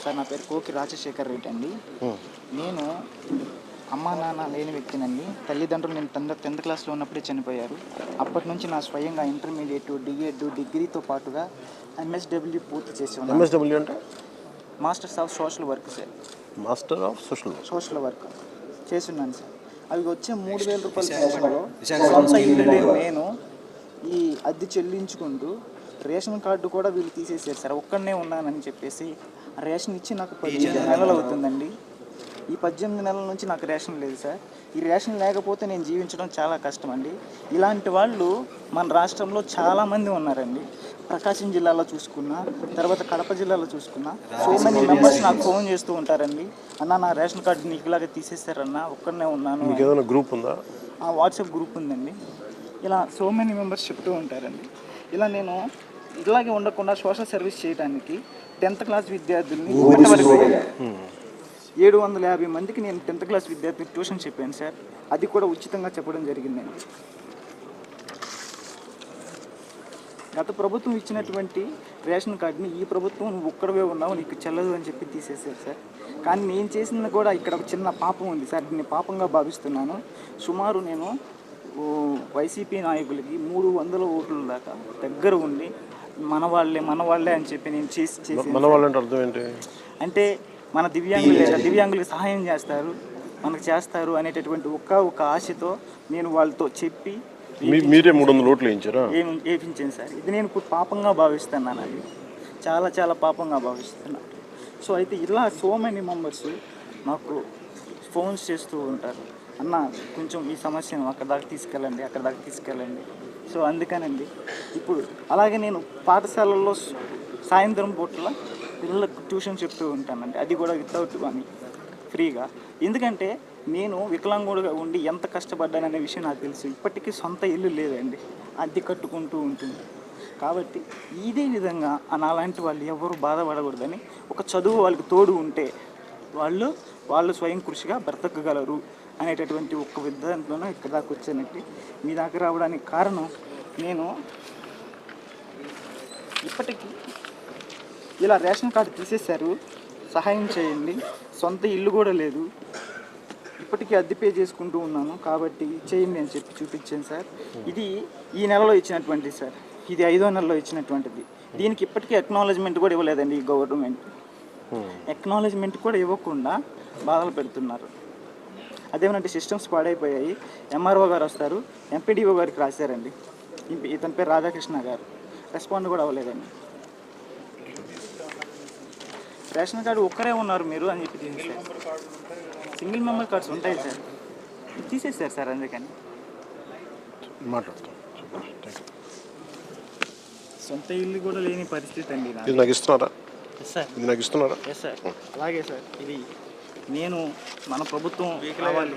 Sir నా పేరు కోకి రాజశేఖర్ రెడ్డి అండి. నేను అమ్మా నాన్న లేని వ్యక్తినండి. తల్లిదండ్రులు నేను 10th క్లాస్లో ఉన్నప్పుడే చనిపోయారు. అప్పటి నుంచి నా స్వయంగా ఇంటర్మీడియట్, డిఎడ్, డిగ్రీతో పాటుగా ఎంఎస్డబ్ల్యూ పూర్తి చేసి ఉన్నాను. ఎంఎస్డబ్ల్యూ అంటే masters of social work sir. Master of social work చేస్తున్నాను సార్. అవి వచ్చే 3,000 రూపాయల పెన్షన్లో సొంత ఇల్లు లేని నేను ఈ అద్దె చెల్లించుకుంటూ రేషన్ కార్డు కూడా వీళ్ళు తీసేసారు సార్. ఒక్కడనే ఉన్నానని చెప్పేసి రేషన్ ఇచ్చి నాకు 18 నెలలు అవుతుందండి. ఈ 18 నెలల నుంచి నాకు రేషన్ లేదు సార్. ఈ రేషన్ లేకపోతే నేను జీవించడం చాలా కష్టం అండి. ఇలాంటి వాళ్ళు మన రాష్ట్రంలో చాలామంది ఉన్నారండి. ప్రకాశం జిల్లాలో చూసుకున్నా, తర్వాత కడప జిల్లాలో చూసుకున్నా సో మెనీ మెంబర్స్ నాకు ఫోన్ చేస్తూ ఉంటారండి. అన్న నా రేషన్ కార్డు నీకు ఇలాగే తీసేస్తారన్న, ఒక్కడనే ఉన్నాను. ఏదైనా గ్రూప్ ఉందా? వాట్సాప్ గ్రూప్ ఉందండి. ఇలా సో మెనీ మెంబర్స్ చెప్తూ ఉంటారండి. ఇలా నేను ఇలాగే ఉండకుండా సోషల్ సర్వీస్ చేయడానికి 10th క్లాస్ విద్యార్థుల్ని ఇప్పటివరకు 750 మందికి నేను 10th క్లాస్ విద్యార్థులకు ట్యూషన్ చెప్పాను సార్. అది కూడా ఉచితంగా చెప్పడం జరిగిందండి. గత ప్రభుత్వం ఇచ్చినటువంటి రేషన్ కార్డుని ఈ ప్రభుత్వం నువ్వు ఒక్కడవే ఉన్నావు, నీకు చెల్లదు అని చెప్పి తీసేశారు సార్. కానీ నేను చేసింది కూడా ఇక్కడ ఒక చిన్న పాపం ఉంది సార్. దీన్ని పాపంగా భావిస్తున్నాను. సుమారు నేను వైసీపీ నాయకులకి 300 ఓట్ల దాకా దగ్గర ఉండి మన వాళ్ళే అని చెప్పి నేను చేసి మన వాళ్ళంటే అర్థం ఏంటి? అంటే మన దివ్యాంగులకి సహాయం చేస్తారు, మనకు చేస్తారు అనేటటువంటి ఒక ఆశతో నేను వాళ్ళతో చెప్పి మీరే 300 ఓట్లు వేయించారా? వేయించాను సార్. ఇది నేను ఇప్పుడు పాపంగా భావిస్తున్నాను. అది చాలా చాలా పాపంగా భావిస్తున్నాను. సో అయితే ఇలా సో మెనీ మెంబర్స్ నాకు ఫోన్స్ చేస్తూ ఉంటారు, అన్న కొంచెం ఈ సమస్యను అక్కడ దాకా తీసుకెళ్ళండి. సో అందుకనండి ఇప్పుడు అలాగే నేను పాఠశాలల్లో సాయంత్రం పూట్ల పిల్లలకు ట్యూషన్ చెప్తూ ఉంటానండి. అది కూడా వితౌట్ మనీ, ఫ్రీగా. ఎందుకంటే నేను వికలాంగుడుగా ఉండి ఎంత కష్టపడ్డాననే విషయం నాకు తెలుసు. ఇప్పటికీ సొంత ఇల్లు లేదండి, అద్దె కట్టుకుంటూ ఉంటుంది. కాబట్టి ఇదే విధంగా నాలాంటి వాళ్ళు ఎవరు బాధపడకూడదని, ఒక చదువు వాళ్ళకి తోడు ఉంటే వాళ్ళు స్వయం కృషిగా బ్రతకగలరు అనేటటువంటి ఒక్క విధానంలోనే ఇక్కడ దాకా వచ్చానండి. మీ దాకా రావడానికి కారణం నేను ఇప్పటికీ ఇలా రేషన్ కార్డు తీసేశారు, సహాయం చేయండి, సొంత ఇల్లు కూడా లేదు, ఇప్పటికీ అద్దె పే చేసుకుంటూ ఉన్నాను కాబట్టి చేయండి అని చెప్పి చూపించాను సార్. ఇది ఈ నెలలో ఇచ్చినటువంటిది సార్. ఇది 5వ నెలలో ఇచ్చినటువంటిది. దీనికి ఇప్పటికీ అక్నాలెడ్జ్మెంట్ కూడా ఇవ్వలేదండి ఈ గవర్నమెంట్. అక్నాలెడ్జ్మెంట్ కూడా ఇవ్వకుండా బాధలు పెడుతున్నారు. అదేమనంటే సిస్టమ్స్ పాడైపోయాయి. ఎంఆర్ఓ గారు వస్తారు, ఎంపీడీఓ గారికి రాశారండి. ఇతని పేరు రాధాకృష్ణ గారు, రెస్పాండ్ కూడా అవ్వలేదండి. రేషన్ కార్డు ఒక్కరే ఉన్నారు మీరు అని చెప్పి తీసేసారు. సింగిల్ మెంబర్ కార్డ్స్ ఉంటాయి సార్, తీసేసారు సార్. అందుకని సొంత ఇల్లు కూడా లేని పరిస్థితి అండి. నాకు ఇస్తున్నారా? ఎస్ సార్, అలాగే సార్. ఇది నేను మన ప్రభుత్వం కావాలి.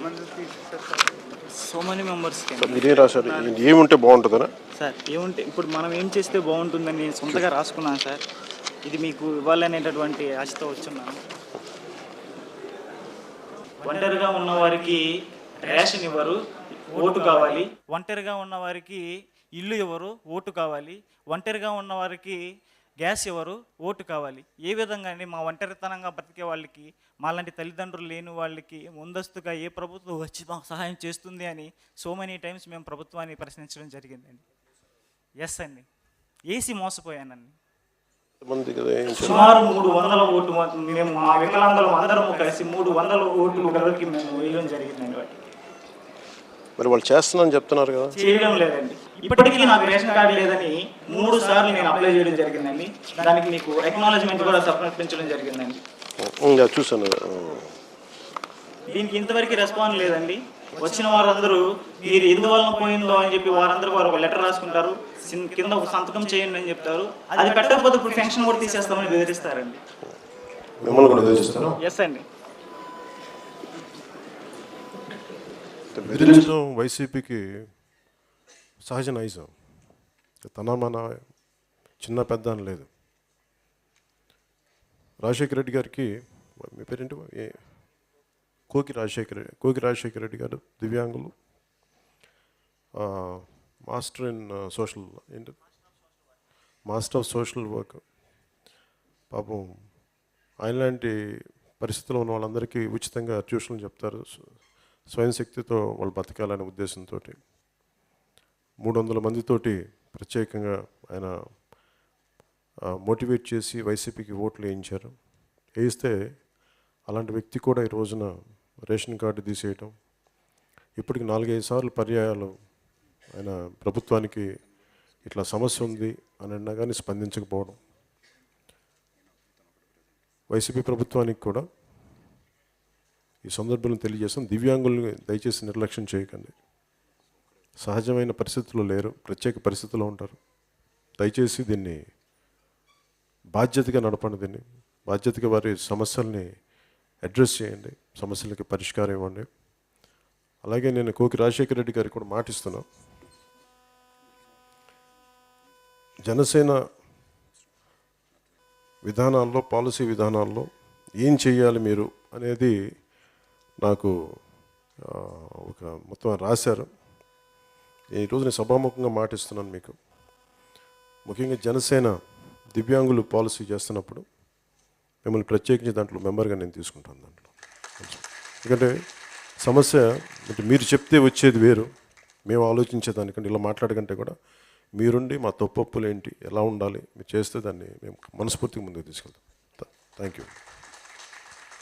సో మెనీ మెంబర్స్కి మీరే రాశారు, ఏముంటే బాగుంటుందా సార్? ఏముంటే ఇప్పుడు మనం ఏం చేస్తే బాగుంటుందని నేను సొంతగా రాసుకున్నాను సార్. ఇది మీకు ఇవ్వాలనేటటువంటి ఆశతో వచ్చున్నాను. ఒంటరిగా ఉన్నవారికి రేషన్ ఇవ్వరు, ఓటు కావాలి. ఒంటరిగా ఉన్నవారికి ఇల్లు ఇవ్వరు, ఓటు కావాలి. ఒంటరిగా ఉన్నవారికి గ్యాస్ ఇవ్వరు, ఓటు కావాలి. ఏ విధంగా అండి మా ఒంటరితనంగా బ్రతికే వాళ్ళకి, మాలాంటి తల్లిదండ్రులు లేని వాళ్ళకి ముందస్తుగా ఏ ప్రభుత్వం వచ్చి మాకు సహాయం చేస్తుంది అని సో మెనీ టైమ్స్ మేము ప్రభుత్వాన్ని ప్రశ్నించడం జరిగిందండి. ఎస్ అండి, ఏసీ మోసపోయానండి. సుమారు 300 ఓటు మేము మా వికలాంగులం అందరము కలిసి 300 ఓట్లు వరకు మేము వేయడం జరిగిందండి. వాటి మరి వాళ్ళు చేస్తున్నారని చెప్తున్నారు కదా, చేయడం లేదండి. ఇప్పటికీ నాకు రేషన్ కార్డు లేదని 3 సార్లు నేను అప్లై చేయడం జరిగిందండి. దానికి మీకు అక్నాలెడ్జ్మెంట్ కూడా సమర్పించడం జరిగిందండి. చూసాను. దీనికి ఇంతవరకు రెస్పాన్స్ లేదండి. వచ్చిన వారందరూ మీరు ఎందువలన పోయిందో అని చెప్పి వారందరూ ఒక లెటర్ రాసుకుంటారు, కింద ఒక సంతకం చేయండి అని చెప్తారు. అది పెట్టకపోతే ఇప్పుడు పెన్షన్ కూడా తీసేస్తామని బెదిరిస్తారండి. ఎస్ అండి. బెదిరించడం వైసీపీకి సహజ నైజం. మన చిన్న పెద్ద అని లేదు. రాజశేఖర రెడ్డి గారికి, మీ పేరేంటి? కోకి రాజశేఖర రెడ్డి గారు దివ్యాంగులు, మాస్టర్ ఇన్ సోషల్ ఏంటి మాస్టర్ ఆఫ్ సోషల్ వర్క్. పాపం ఆయనలాంటి పరిస్థితిలో ఉన్న వాళ్ళందరికీ ఉచితంగా ట్యూషన్లు చెప్తారు. స్వయం శక్తితో వాళ్ళు బతకాలనే ఉద్దేశంతో 300 మందితోటి ప్రత్యేకంగా ఆయన మోటివేట్ చేసి వైసీపీకి ఓట్లు వేయించారు. వేయిస్తే అలాంటి వ్యక్తి కూడా ఈ రోజున రేషన్ కార్డు తీసేయటం, ఇప్పటికి 4-5 సార్లు పర్యాయాలు ఆయన ప్రభుత్వానికి ఇట్లా సమస్య ఉంది అని అన్నా కానీ స్పందించకపోవడం. వైసీపీ ప్రభుత్వానికి కూడా ఈ సందర్భంలో తెలియజేస్తాం, దివ్యాంగుల్ని దయచేసి నిర్లక్ష్యం చేయకండి. సహజమైన పరిస్థితుల్లో లేరు, ప్రత్యేక పరిస్థితుల్లో ఉంటారు. దయచేసి దీన్ని బాధ్యతగా నడపండి. దీన్ని బాధ్యతగా వారి సమస్యల్ని అడ్రస్ చేయండి, సమస్యలకి పరిష్కారం ఇవ్వండి. అలాగే నేను కోకి రాజశేఖర రెడ్డి గారికి కూడా మాటిస్తున్నాను, జనసేన విధానాల్లో, పాలసీ విధానాల్లో ఏం చేయాలి మీరు అనేది నాకు ఒక మొత్తం రాశారు. ఈరోజు నేను సభాముఖంగా మాటిస్తున్నాను మీకు. ముఖ్యంగా జనసేన దివ్యాంగులు పాలసీ చేస్తున్నప్పుడు మిమ్మల్ని ప్రత్యేకించి దాంట్లో మెంబర్గా నేను తీసుకుంటాను. దాంట్లో ఎందుకంటే సమస్య అంటే మీరు చెప్తే వచ్చేది వేరు, మేము ఆలోచించేదానికంటే ఇలా మాట్లాడకంటే కూడా మీరుండి మా తప్పొప్పులు ఏంటి, ఎలా ఉండాలి, మీరు చేస్తే దాన్ని మేము మనస్ఫూర్తిగా ముందుకు తీసుకెళ్తాం. Thank you.